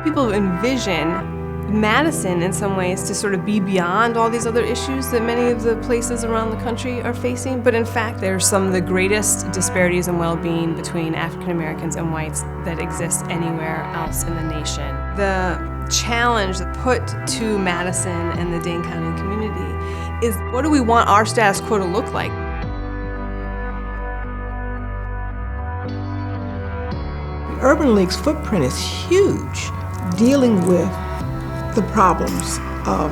People envision Madison in some ways to sort of be beyond all these other issues that many of the places around the country are facing, but in fact there's some of the greatest disparities in well-being between African Americans and whites that exist anywhere else in the nation. The challenge put to Madison and the Dane County community is, what do we want our status quo to look like? The Urban League's footprint is huge, dealing with the problems of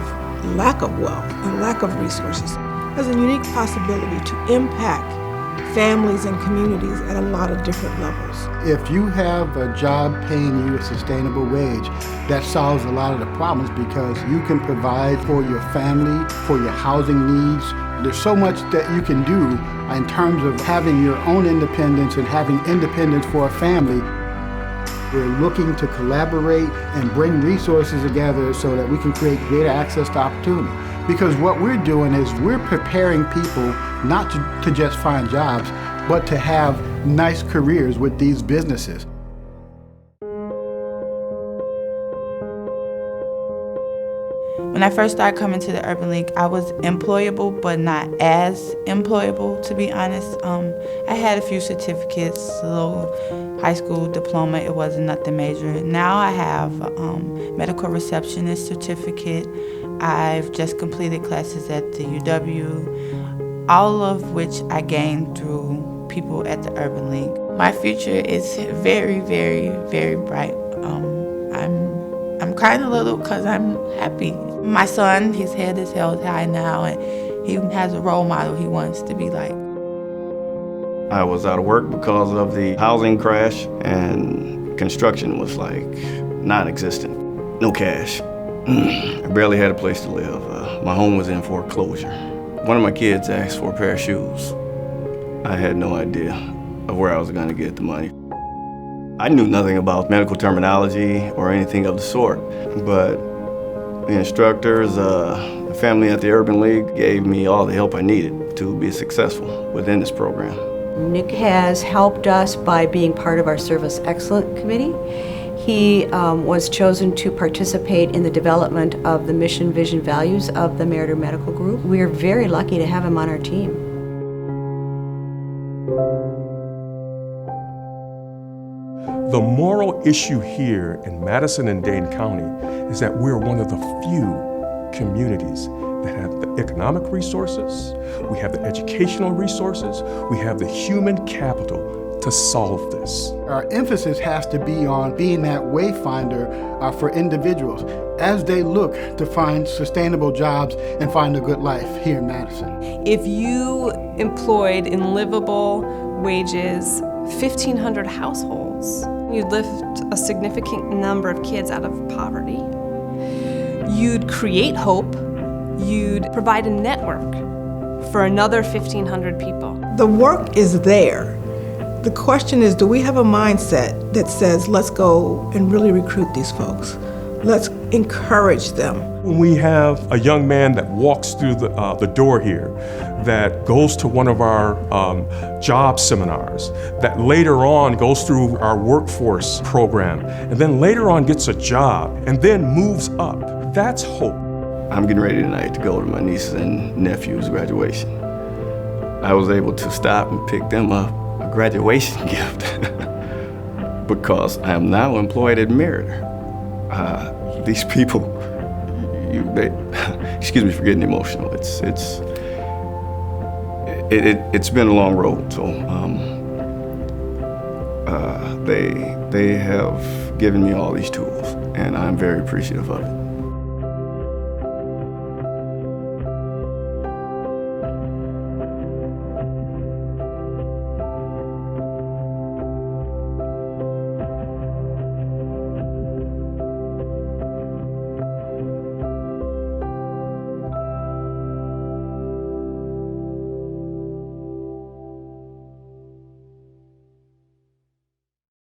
lack of wealth and lack of resources. Has a unique possibility to impact families and communities at a lot of different levels. If you have a job paying you a sustainable wage, that solves a lot of the problems because you can provide for your family, for your housing needs. There's so much that you can do in terms of having your own independence and having independence for a family. We're looking to collaborate and bring resources together so that we can create greater access to opportunity. Because what we're doing is we're preparing people not to just find jobs, but to have nice careers with these businesses. When I first started coming to the Urban League, I was employable, but not as employable, to be honest. I had a few certificates, a little high school diploma. It wasn't nothing major. Now I have a medical receptionist certificate. I've just completed classes at the UW, all of which I gained through people at the Urban League. My future is very, very, very bright. I'm crying a little because I'm happy. My son, his head is held high now, and he has a role model he wants to be like. I was out of work because of the housing crash, and construction was like non-existent. No cash. I barely had a place to live. My home was in foreclosure. One of my kids asked for a pair of shoes. I had no idea of where I was going to get the money. I knew nothing about medical terminology or anything of the sort, but the instructors, the family at the Urban League gave me all the help I needed to be successful within this program. Nick has helped us by being part of our Service Excellence Committee. He was chosen to participate in the development of the mission, vision, values of the Meritor Medical Group. We are very lucky to have him on our team. The moral issue here in Madison and Dane County is that we're one of the few communities that have the economic resources, we have the educational resources, we have the human capital to solve this. Our emphasis has to be on being that wayfinder for individuals as they look to find sustainable jobs and find a good life here in Madison. If you employed in livable wages 1,500 households, you'd lift a significant number of kids out of poverty. You'd create hope. You'd provide a network for another 1,500 people. The work is there. The question is, do we have a mindset that says, let's go and really recruit these folks? Let's encourage them. When we have a young man that walks through the door here, that goes to one of our job seminars, that later on goes through our workforce program, and then later on gets a job, and then moves up, that's hope. I'm getting ready tonight to go to my niece and nephew's graduation. I was able to stop and pick them up a graduation gift because I am now employed at Meritor. These people, excuse me for getting emotional. It's been a long road, so they have given me all these tools, and I'm very appreciative of it.